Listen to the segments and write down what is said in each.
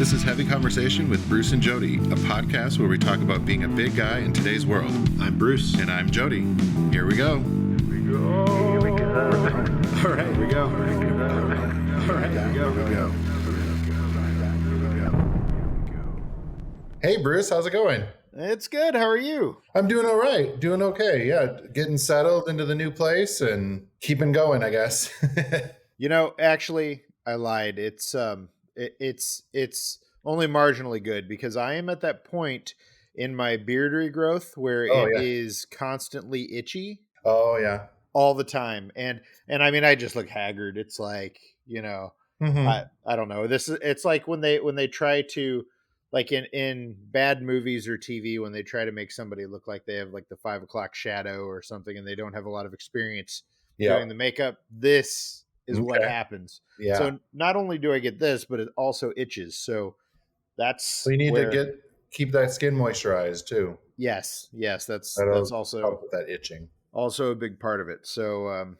This is Heavy Conversation with Bruce and Jody, a podcast where we talk about being a big guy in today's world. I'm Bruce. And I'm Jody. Here we go. All right, here we go. Hey, Bruce, how's it going? It's good. How are you? I'm doing all right. Doing okay. Yeah, getting settled into the new place and keeping going, I guess. Actually, I lied. It's only marginally good because I am at that point in my beard regrowth where it is constantly itchy. Oh yeah, all the time, and I mean, I just look haggard. It's like, I don't know. It's like when they try to, like in bad movies or TV, when they try to make somebody look like they have like the 5 o'clock shadow or something, and they don't have a lot of experience doing the makeup. This is what happens. Yeah. So not only do I get this, but it also itches. So that's we need to keep that skin moisturized too. Yes, that's also help with that itching. Also a big part of it. So I've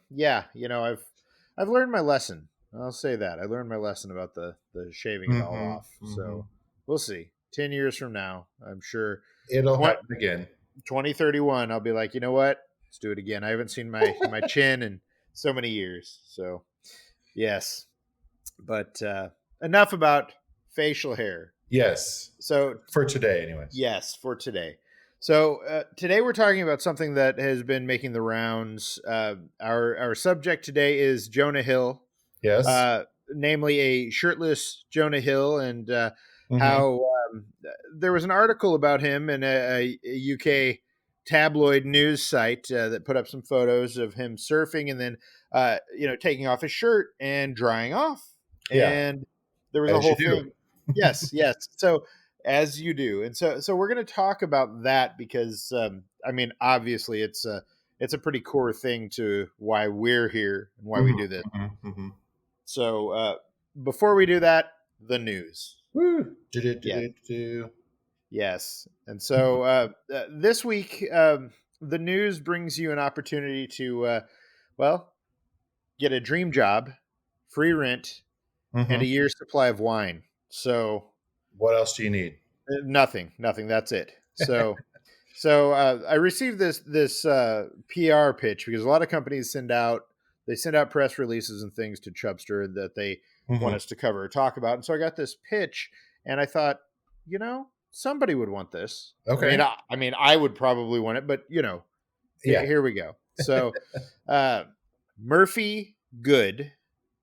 learned my lesson. I'll say that. I learned my lesson about the shaving it all off. So we'll see. 10 years from now, I'm sure it'll happen again. 2031, I'll be like, you know what? Let's do it again. I haven't seen my chin in so many years. So yes. But enough about facial hair. Yes. So for today, anyways. Yes, for today. So today we're talking about something that has been making the rounds. Our subject today is Jonah Hill. Yes. Namely a shirtless Jonah Hill, and how there was an article about him in a UK tabloid news site that put up some photos of him surfing and then taking off his shirt and drying off. Yeah. And there was a whole thing. Yes. So as you do. And so we're going to talk about that because, obviously it's a pretty core thing to why we're here and why we do this. So before we do that, the news. Woo. Yes. And so this week, the news brings you an opportunity to, get a dream job, free rent, and a year's supply of wine. So what else do you need? Nothing. That's it. So, I received this PR pitch because a lot of companies send out press releases and things to Chubster that they want us to cover or talk about. And so I got this pitch and I thought, somebody would want this. Okay. I would probably want it, but here we go. So, Murphy Good,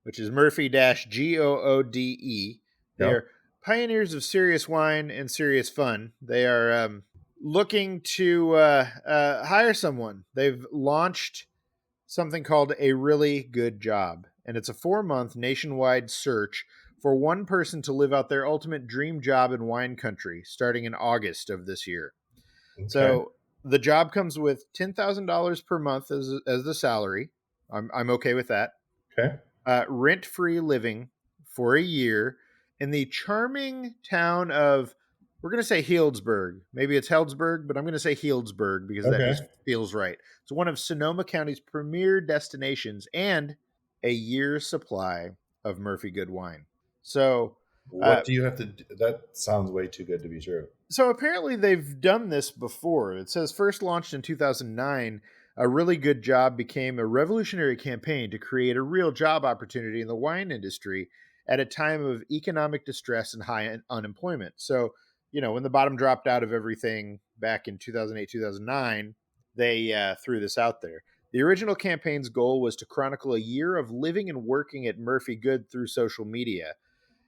which is Murphy-Goode. They're pioneers of serious wine and serious fun. They are looking to hire someone. They've launched something called A Really Good Job, and it's a 4-month nationwide search for one person to live out their ultimate dream job in wine country, starting in August of this year. Okay. So the job comes with $10,000 per month as the salary. I'm okay with that. Okay. Rent-free living for a year in the charming town of, we're going to say Healdsburg. Maybe it's Healdsburg, but I'm going to say Healdsburg because that just feels right. It's one of Sonoma County's premier destinations and a year's supply of Murphy Good wine. So what do you have to do? That sounds way too good to be true. So apparently they've done this before. It says first launched in 2009, A Really Good Job became a revolutionary campaign to create a real job opportunity in the wine industry at a time of economic distress and high unemployment. So, when the bottom dropped out of everything back in 2008, 2009, they threw this out there. The original campaign's goal was to chronicle a year of living and working at Murphy Good through social media.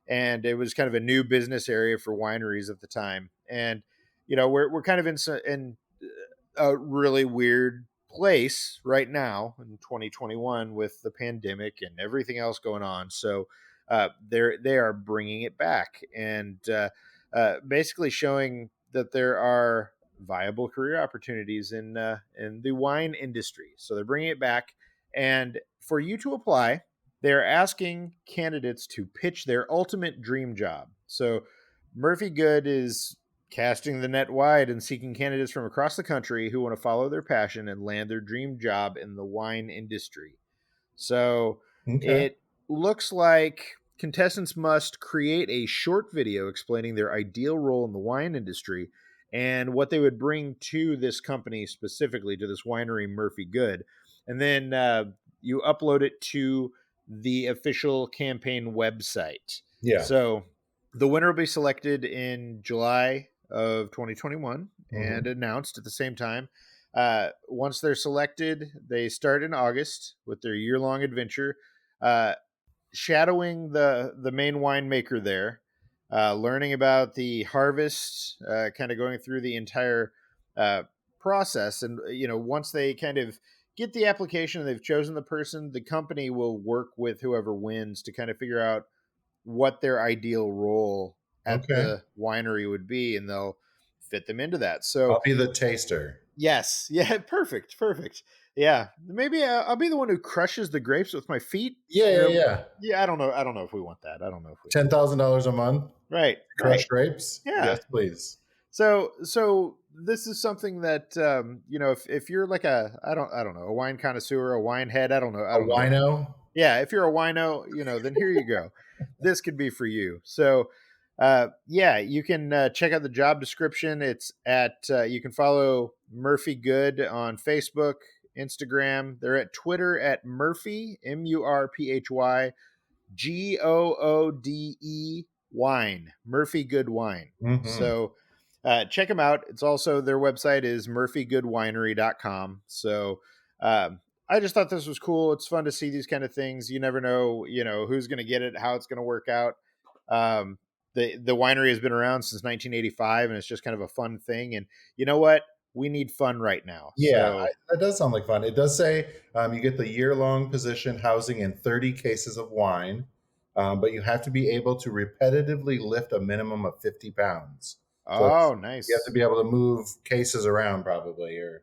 And it was kind of a new business area for wineries at the time. And, we're kind of in a really weird place right now in 2021 with the pandemic and everything else going on. So, they are bringing it back and basically showing that there are viable career opportunities in the wine industry. So they're bringing it back, and for you to apply, they're asking candidates to pitch their ultimate dream job. So Murphy Good is casting the net wide and seeking candidates from across the country who want to follow their passion and land their dream job in the wine industry. So it looks like contestants must create a short video explaining their ideal role in the wine industry and what they would bring to this company, specifically to this winery, Murphy Good. And then you upload it to the official campaign website. Yeah. So the winner will be selected in July of 2021 and announced at the same time. Once they're selected, they start in August with their year-long adventure, shadowing the main winemaker there, learning about the harvest, kind of going through the entire process. And once they kind of get the application and they've chosen the person, the company will work with whoever wins to kind of figure out what their ideal role at Okay. the winery would be, and they'll fit them into that. So I'll be the taster. yes, yeah, perfect, perfect. Yeah, maybe I'll be the one who crushes the grapes with my feet. Yeah. Yeah. I don't know if we want that. I don't know if we. $10,000 a month. Right, Crush right. grapes. Yeah. Yes, please. So this is something that if you're like I don't know, a wine connoisseur, a wine head, I A don't know. wino. Yeah, if you're a wino, then here you go. This could be for you. So, yeah, you can check out the job description. It's at you can follow Murphy Good on Facebook, Instagram. They're at Twitter at Murphy MurphyGoode Wine, Murphy Good Wine. So check them out. It's also their website is murphygoodwinery.com. So I just thought this was cool. It's fun to see these kind of things. You never know, who's going to get it, how it's going to work out. The winery has been around since 1985, and it's just kind of a fun thing. And you know what? We need fun right now. Yeah, So that does sound like fun. It does say you get the year-long position housing in 30 cases of wine, but you have to be able to repetitively lift a minimum of 50 pounds. So nice. you have to be able to move cases around, probably. Or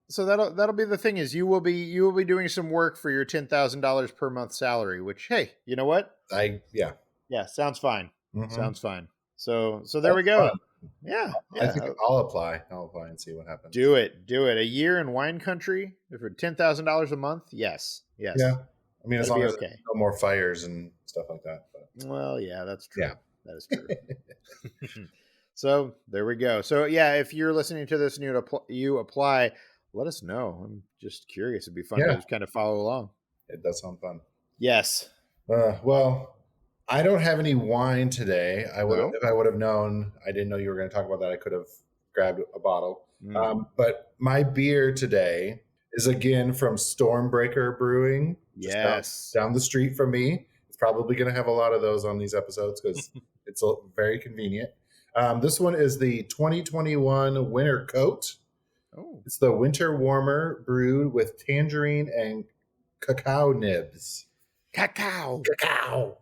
so that'll be the thing is you will be doing some work for your $10,000 per month salary. Which, hey, you know what? Yeah, sounds fine. Sounds fine. So there we go. Fun. Yeah. I think I'll apply. and see what happens. Do it. A year in wine country for $10,000 a month. Yes. Yeah. I mean, as long as there's no more fires and stuff like that. But. Well, yeah, that's true. Yeah. That is true. So there we go. So yeah, if you're listening to this and you apply, let us know. I'm just curious. It'd be fun to just kind of follow along. It does sound fun. Yes. Well, I don't have any wine today. If I would have known, I didn't know you were going to talk about that. I could have grabbed a bottle. But my beer today is again from Stormbreaker Brewing. Yes. Down the street from me. It's probably going to have a lot of those on these episodes because it's very convenient. This one is the 2021 Winter Coat. Oh. It's the Winter Warmer brewed with tangerine and cacao nibs. Cacao.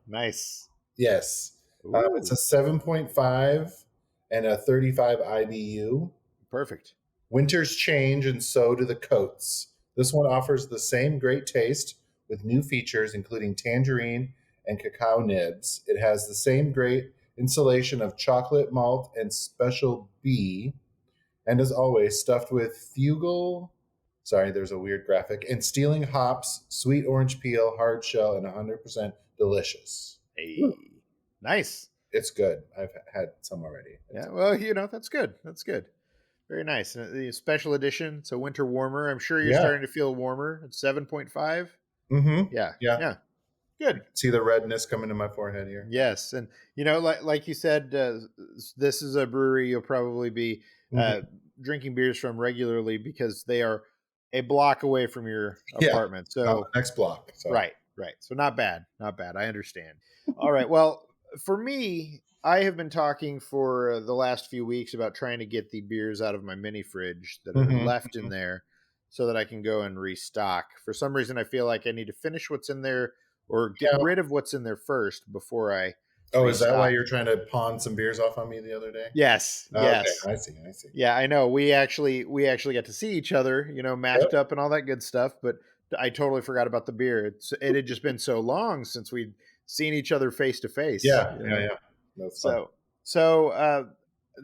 Nice. Yes. It's a 7.5 and a 35 IBU. Perfect. Winters change and so do the coats. This one offers the same great taste with new features, including tangerine and cacao nibs. It has the same great insulation of chocolate malt and special bee, and as always, stuffed with fugal. Sorry, there's a weird graphic. And stealing hops, sweet orange peel, hard shell, and 100% delicious. Hey, nice. It's good. I've had some already. Well, that's good. That's good. Very nice. The special edition. It's a winter warmer. I'm sure you're starting to feel warmer. It's 7.5. Mm-hmm. Yeah. Good. See the redness coming to my forehead here. Yes, and like you said, this is a brewery you'll probably be drinking beers from regularly because they are a block away from your apartment. So next block. So. Right. So not bad. I understand. All right. Well, for me, I have been talking for the last few weeks about trying to get the beers out of my mini fridge that are left in there so that I can go and restock. For some reason, I feel like I need to finish what's in there or get rid of what's in there first before I restock. Is that why you're trying to pawn some beers off on me the other day? Yes. Yes. Okay. I see. Yeah, I know. We actually got to see each other, matched up and all that good stuff, but I totally forgot about the beer. It had just been so long since we'd seen each other face to face. Yeah. That's fun. So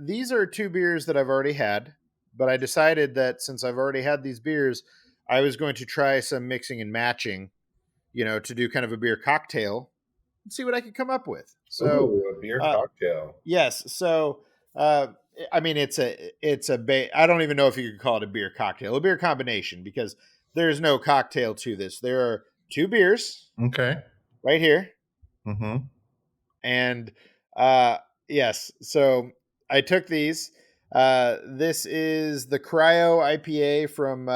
these are two beers that I've already had, but I decided that since I've already had these beers, I was going to try some mixing and matching, to do kind of a beer cocktail and see what I could come up with. So, Ooh, a beer uh, cocktail. yes. So, uh, I mean, I don't even know if you could call it a beer cocktail, a beer combination, because there's no cocktail to this. There are two beers Okay. right here, Mm-hmm. and yes. So I took these. This is the Cryo IPA from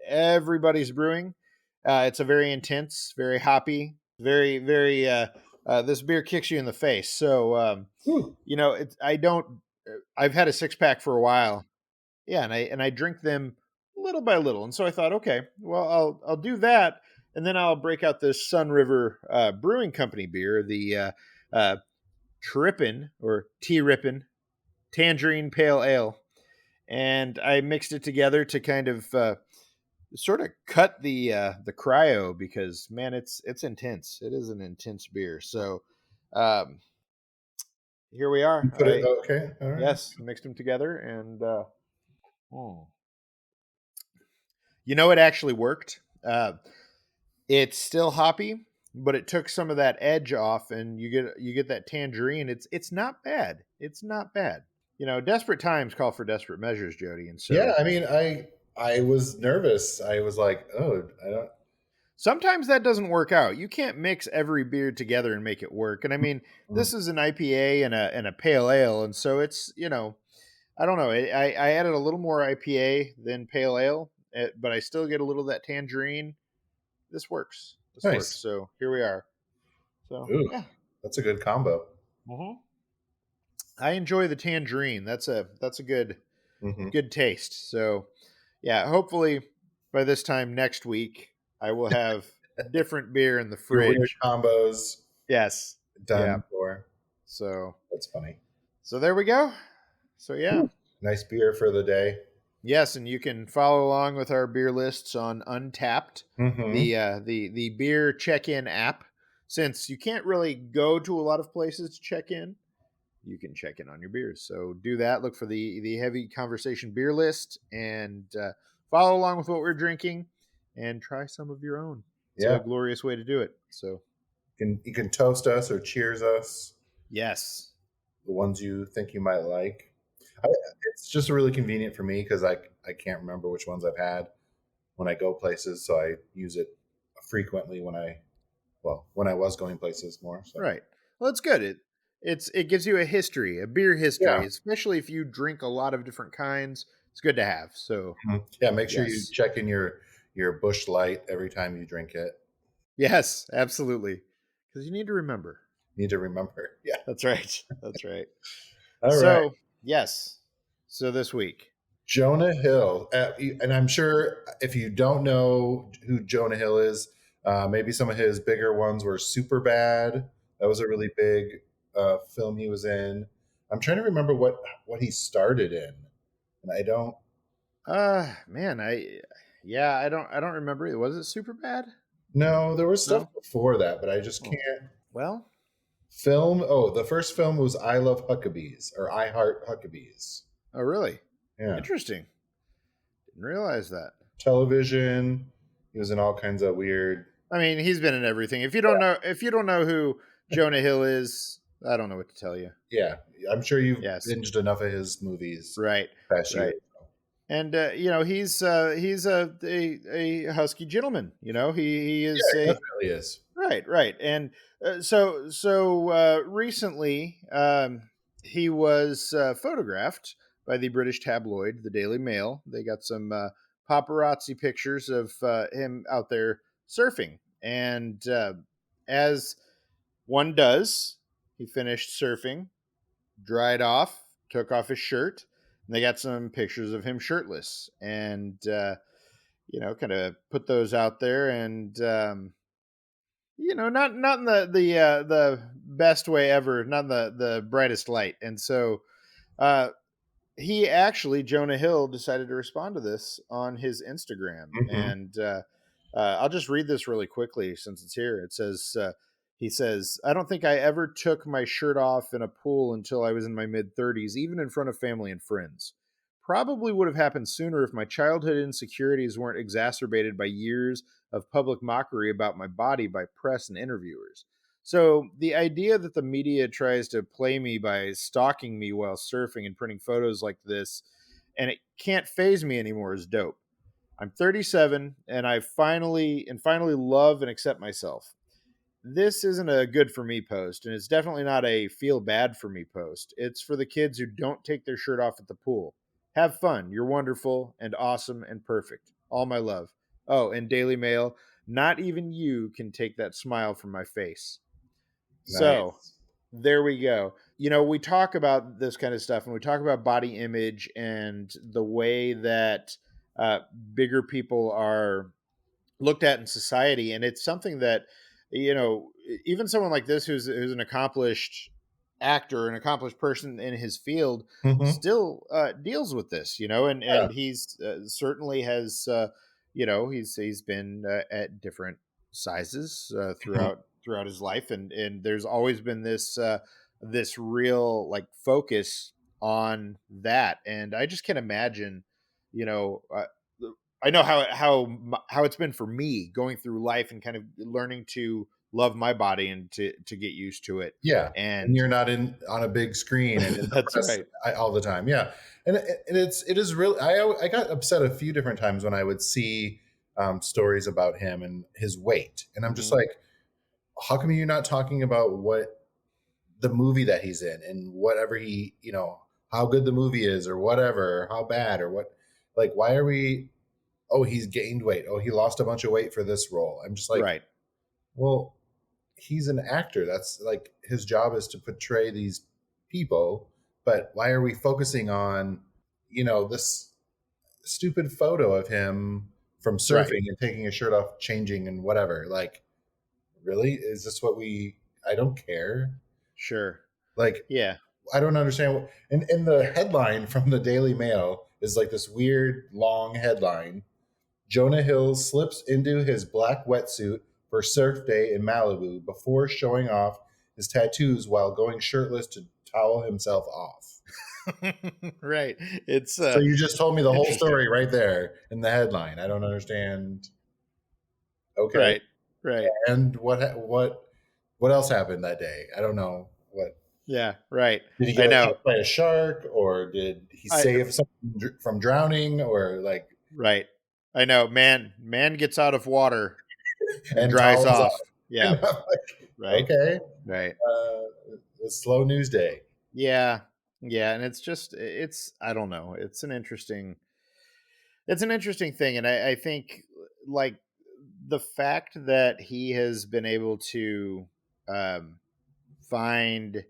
Everybody's Brewing. It's a very intense, very hoppy, very. This beer kicks you in the face. So Ooh, I don't. I've had a six pack for a while. Yeah, and I drink them little by little, and so I thought, okay, well, I'll do that, and then I'll break out this Sun River Brewing Company beer, the uh, Trippin' or T Rippin' Tangerine Pale Ale, and I mixed it together to kind of sort of cut the cryo because man, it's intense. It is an intense beer. So um, here we you are. put it okay. All right. Yes, mixed them together, and hmm. It actually worked. It's still hoppy, but it took some of that edge off, and you get that tangerine. It's not bad. It's not bad. Desperate times call for desperate measures, Jody, and Yeah, so I mean, I was nervous. I was like, oh, I don't. sometimes that doesn't work out. You can't mix every beer together and make it work. And I mean, Mm, this is an IPA and a pale ale, and so it's I don't know. I added a little more IPA than pale ale, but I still get a little of that tangerine. This works. This works. nice. So here we are. So Ooh, yeah. that's a good combo. I enjoy the tangerine. That's a Hmm. good taste. So yeah, hopefully by this time next week I will have different beer in the Your weird fridge. combos Yes. Yeah. done for. So That's funny. there we go. So yeah. Ooh, nice beer for the day. Yes, and you can follow along with our beer lists on Untapped, Hmm. the beer check-in app. Since you can't really go to a lot of places to check in, you can check in on your beers. So do that. Look for the Heavy Conversation beer list and follow along with what we're drinking and try some of your own. It's a Yeah, glorious way to do it. So you can toast us or cheers us. yes, The ones you think you might like. I, it's just really convenient for me because I can't remember which ones I've had when I go places, so I use it frequently when I was going places more. So right. Well, it's good. It gives you a history, a beer yeah, history, especially if you drink a lot of different kinds. It's good to have. So mhm. Yeah. Make sure you yes, check in your Bush Light every time you drink it. yes, absolutely, because you need to remember. You need to remember. Yeah. That's right. That's right. All right. So yes. So this week. Jonah Hill, and I'm sure if you don't know who Jonah Hill is, maybe some of his bigger ones were Super Bad. That was a really big film he was in. I'm trying to remember what he started in, and I don't. Man, I don't remember. Was it super bad? No, there was stuff No. before that, but I just Oh. can't. Well, Film. Oh, the first film was I Love Huckabees or I Heart Huckabees. oh really? Yeah, Interesting. Didn't realize that. television. He was in all kinds of weird. I mean, he's been in everything. If you don't know who Jonah Hill is, I don't know what to tell you. Yeah, I'm sure you've Yes. binged enough of his movies Right. past year. Right. And he's a husky gentleman. He Yeah, is it a definitely is. right, right. And recently, he was photographed by the British tabloid, the Daily Mail. They got some paparazzi pictures of him out there surfing, and as one does, he finished surfing, dried off, took off his shirt, and they got some pictures of him shirtless, and kind of put those out there, and not in the best way ever, not in the brightest light. And so uh he actually, Jonah Hill, decided to respond to this on his Instagram. Hmm. And I'll just read this really quickly since it's here. It says he says, "I don't think I ever took my shirt off in a pool until I was in my mid 30s, even in front of family and friends. Probably would have happened sooner if my childhood insecurities weren't exacerbated by years of public mockery about my body by press and interviewers. So the idea that the media tries to play me by stalking me while surfing and printing photos like this, and it can't phase me anymore, is dope. I'm 37 and I finally love and accept myself. This isn't a good for me post, and it's definitely not a feel bad for me post. It's for the kids who don't take their shirt off at the pool. Have fun. You're wonderful and awesome and perfect. All my love. Oh, and Daily Mail, not even you can take that smile from my face. So Nice. there we go. We talk about this kind of stuff and we talk about body image and the way that uh, bigger people are looked at in society, and it's something that even someone like this who's an accomplished actor, an accomplished person in his field, Hmm. still deals with this, and Yeah. he's certainly has he's been at different sizes Mhm. throughout his life, and there's always been this real like focus on that, and I just can't imagine you know uh, I know how it's been for me going through life and kind of learning to love my body and to get used to it. Yeah, and And you're not in on a big screen and in the that's press right. all the time. Yeah, and it is really. I got upset a few different times when I would see stories about him and his weight, and I'm just Hmm. like, how come you're not talking about what the movie that he's in and whatever he, how good the movie is or whatever, or how bad or what, like, why are we? Oh, he's gained weight. Oh, he lost a bunch of weight for this role. I'm just like, Right. well, he's an actor. That's like his job is to portray these people. But why are we focusing on, this stupid photo of him from Right. surfing and taking his shirt off, changing and whatever? Like, really? Is this what we? I don't care. Sure. Like, Yeah. I don't understand. And the headline from the Daily Mail is like this weird long headline. Jonah Hill slips into his black wetsuit for surf day in Malibu before showing off his tattoos while going shirtless to towel himself off. Right. It's So you just told me the whole interesting. story right there in the headline. I don't understand. Okay, Right. Right. and what else happened that day? I don't know. What Yeah. Right. did he get I know. attacked by a shark, or did he I save someone from drowning, or like Right. I know. Man gets out of water and and dries towels off. off? Yeah. And I'm like, Right. okay, Right. a slow news day. Yeah. Yeah. And it's I don't know. It's an interesting thing. And I think like the fact that he has been able to um find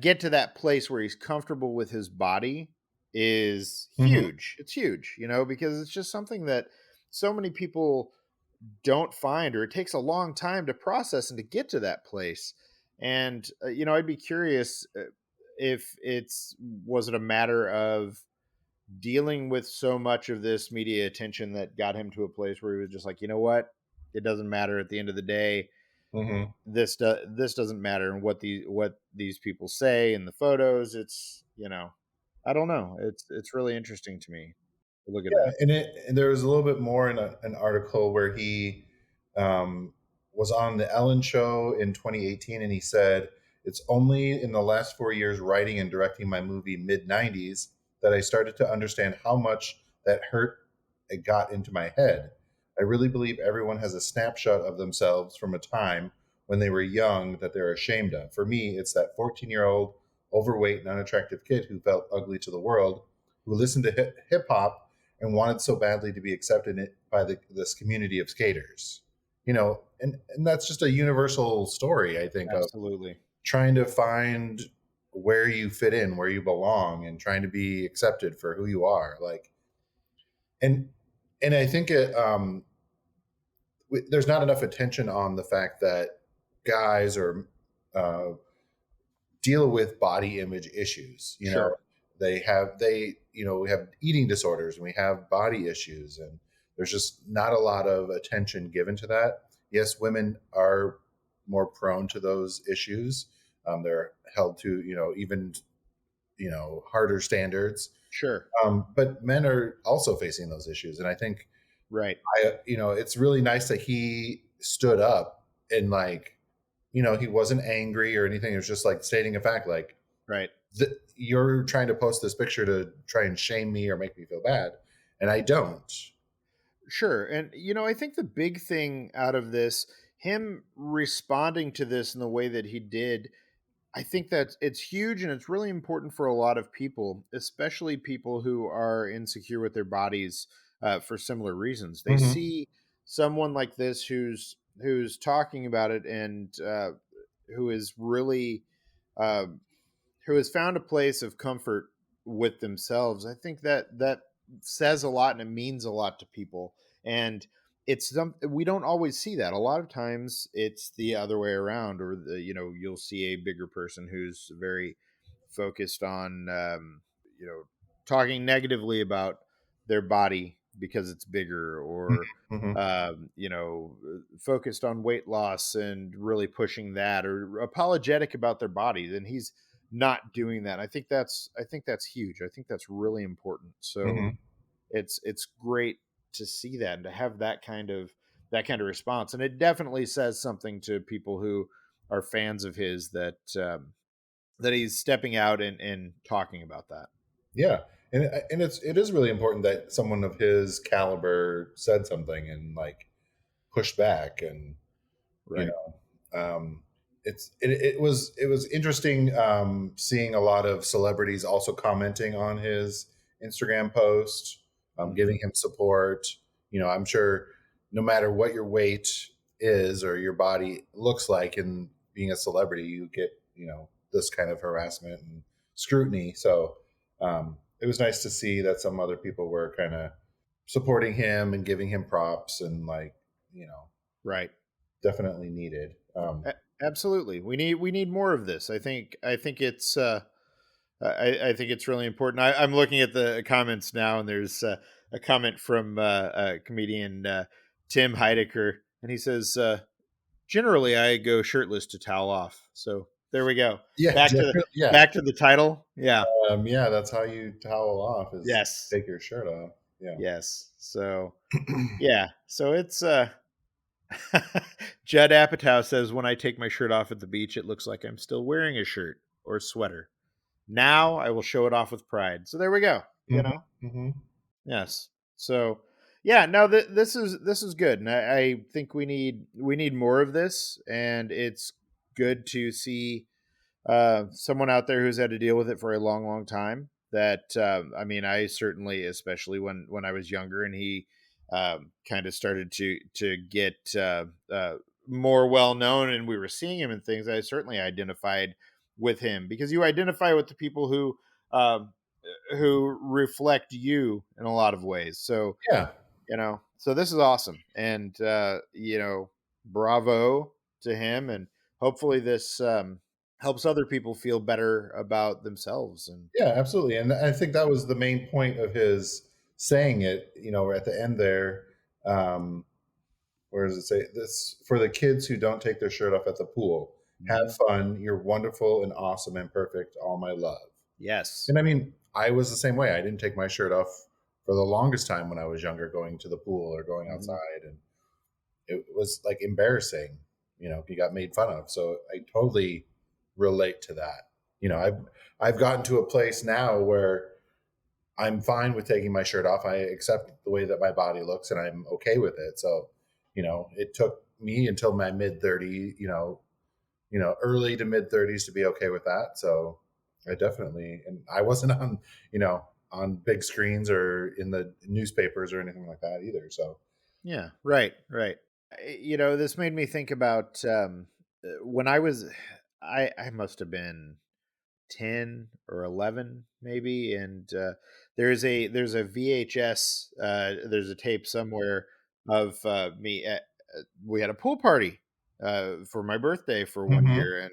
get to that place where he's comfortable with his body is Hmm. huge. It's huge, because it's just something that so many people don't find, or it takes a long time to process and to get to that place. And I'd be curious if was it a matter of dealing with so much of this media attention that got him to a place where he was just like, you know what, it doesn't matter at the end of the day. Hmm. This doesn't matter, and what these people say in the photos. It's I don't know. It's really interesting to me to look at Yeah, that. and there was a little bit more in an article where he um, was on the Ellen Show in 2018, and he said, "It's only in the last 4 years writing and directing my movie Mid '90s that I started to understand how much that hurt it got into my head. I really believe everyone has a snapshot of themselves from a time when they were young that they're ashamed of. For me, it's that 14-year-old overweight and unattractive kid who felt ugly to the world, who listened to hip hop and wanted so badly to be accepted by this community of skaters. And that's just a universal story, I think, of Absolutely. trying to find where you fit in, where you belong, and trying to be accepted for who you are. Like, and and I think there's not enough attention on the fact that guys are uh, deal with body image issues. Sure. We have eating disorders and we have body issues, and there's just not a lot of attention given to that. Yes, women are more prone to those issues. They're held to even harder standards. Sure. But men are also facing those issues, and I think Right. it's really nice that he stood up and like he wasn't angry or anything. It was just like stating a fact, like, Right. you're trying to post this picture to try and shame me or make me feel bad, and I don't. Sure. And, I think the big thing out of this, him responding to this in the way that he did, I think that it's huge and it's really important for a lot of people, especially people who are insecure with their bodies for similar reasons. They Hmm. see someone like this who's talking about it and who is really uh, who has found a place of comfort with themselves. I think that that says a lot and it means a lot to people. And we don't always see that. A lot of times it's the other way around, or you'll see a bigger person who's very focused on talking negatively about their body because it's bigger, or Hmm. focused on weight loss and really pushing that, or apologetic about their bodies, and he's not doing that. I think that's huge. I think that's really important. So Hmm. it's great to see that and to have that kind of response, and it definitely says something to people who are fans of his, that he's stepping out and talking about that. Yeah, and it is really important that someone of his caliber said something and like pushed back, and you Right. know, it was interesting seeing a lot of celebrities also commenting on his Instagram post, Hmm. giving him support. I'm sure no matter what your weight is or your body looks like, and being a celebrity, you get this kind of harassment and scrutiny. So it was nice to see that some other people were kind of supporting him and giving him props, and like you know Right. definitely needed. Absolutely. We need more of this. I think it's really important. I'm looking at the comments now, and there's a comment from comedian Tim Heidecker, and he says, "Generally, I go shirtless to towel off." So there we go. Yeah, Back to the generally, yeah. back to the title. Yeah. Yeah, that's how you towel off, is Yes. take your shirt off. Yeah. Yes. So yeah. So it's Judd Apatow says, "When I take my shirt off at the beach, it looks like I'm still wearing a shirt or sweater. Now I will show it off with pride." So there we go. Hmm. Hmm. Yes. So yeah, no, this is good, and I think we need more of this, and it's good to see someone out there who's had to deal with it for a long, long time. That I mean, I certainly, especially when I was younger, and he kind of started to get more well known, and we were seeing him in things. I certainly identified with him, because you identify with the people um, who reflect you in a lot of ways. So Yeah. so this is awesome, and bravo to him, and hopefully this helps other people feel better about themselves. And Yeah, absolutely. And I think that was the main point of his saying it, at the end there. Um, where does it say this? For the kids who don't take their shirt off at the pool, have Mhm. fun. You're wonderful and awesome and perfect. All my love. Yes. And I mean, I was the same way. I didn't take my shirt off for the longest time when I was younger, going to the pool or going Mhm. outside. And it was like embarrassing. You got made fun of. So I totally relate to that. I've gotten to a place now where I'm fine with taking my shirt off. I accept the way that my body looks, and I'm okay with it. So, it took me until my mid 30, early to mid 30s to be okay with that. So I definitely, and I wasn't on big screens or in the newspapers or anything like that either. So, Yeah. Right. Right. This made me think about when I was, I must have been 10 or 11 maybe, and there's a VHS, there's a tape somewhere of me at, we had a pool party for my birthday for one hmm. year, and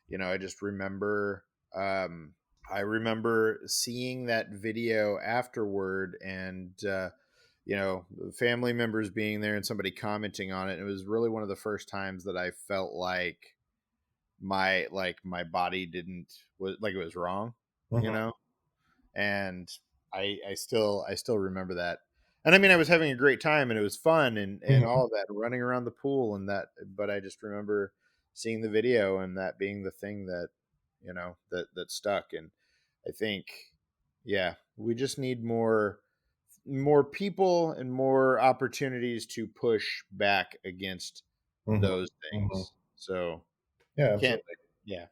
Hmm. I just remember, I remember seeing that video afterward, and family members being there and somebody commenting on it. It was really one of the first times that I felt like my body didn't was like it was wrong, you Hmm. know? And I still remember that. And I mean, I was having a great time, and it was fun, and Hmm. all of that, running around the pool and that, but I just remember seeing the video and that being the thing that, that stuck. And I think, yeah, we just need more people and more opportunities to push back against Hmm. those Hmm. things. So Yeah, can't, absolutely. yeah.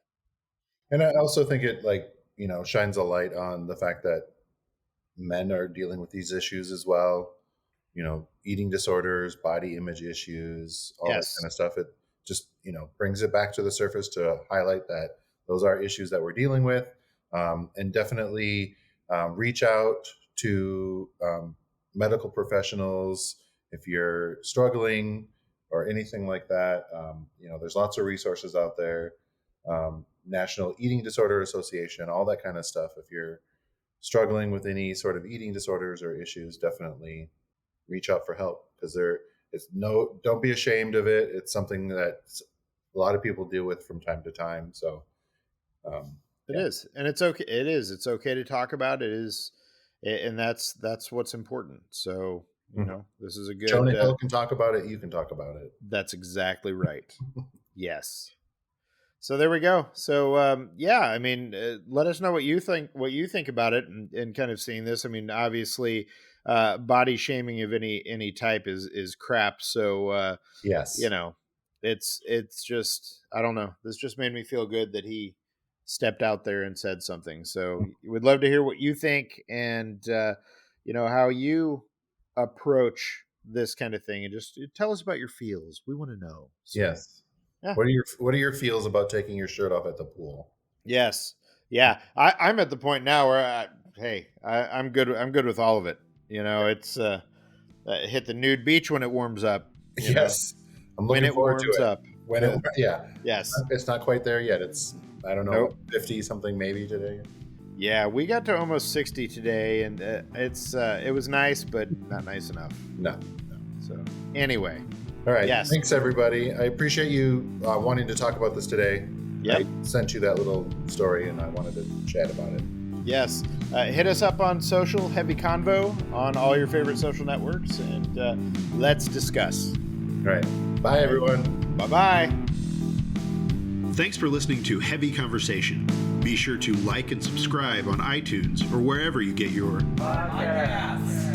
And I also think it, like, shines a light on the fact that men are dealing with these issues as well. Eating disorders, body image issues, all that Yes, kind of stuff. It just, brings it back to the surface to highlight that those are issues that we're dealing with. And definitely reach out to medical professionals if you're struggling or anything like that. There's lots of resources out there. National Eating Disorder Association, all that kind of stuff. If you're struggling with any sort of eating disorders or issues, definitely reach out for help, because don't be ashamed of it. It's something that a lot of people deal with from time to time. So it yeah. is. And it's okay. It's okay to talk about. It is. And that's what's important. So, Mhm. this is a good, Jonah Hill can talk about it. You can talk about it. that's exactly right. Yes. So there we go. So yeah, I mean, let us know what you think. What you think about it, and kind of seeing this. I mean, obviously, body shaming of any type is crap. So you Yes. know, it's just, I don't know. This just made me feel good that he stepped out there and said something. So we'd love to hear what you think, and how you approach this kind of thing, and just tell us about your feels. We want to know. So Yes. yeah. What are your feels about taking your shirt off at the pool? Yes. Yeah. I'm at the point now where I'm good. I'm good with all of it. It's hit the nude beach when it warms up. Yes. I'm When looking it forward to warms it. up. When it, yeah, Yes. it's not quite there yet. It's, I don't know, like Nope. 50 something maybe today. Yeah, we got to almost 60 today, and it was nice, but not nice enough. No. So anyway, All right. yes. Thanks, everybody. I appreciate you wanting to talk about this today. Yep. I sent you that little story and I wanted to chat about it. Yes. Hit us up on social, Heavy Convo, on all your favorite social networks, and let's discuss. All right. Bye, everyone. Bye-bye. Thanks for listening to Heavy Conversation. Be sure to like and subscribe on iTunes or wherever you get your Podcasts.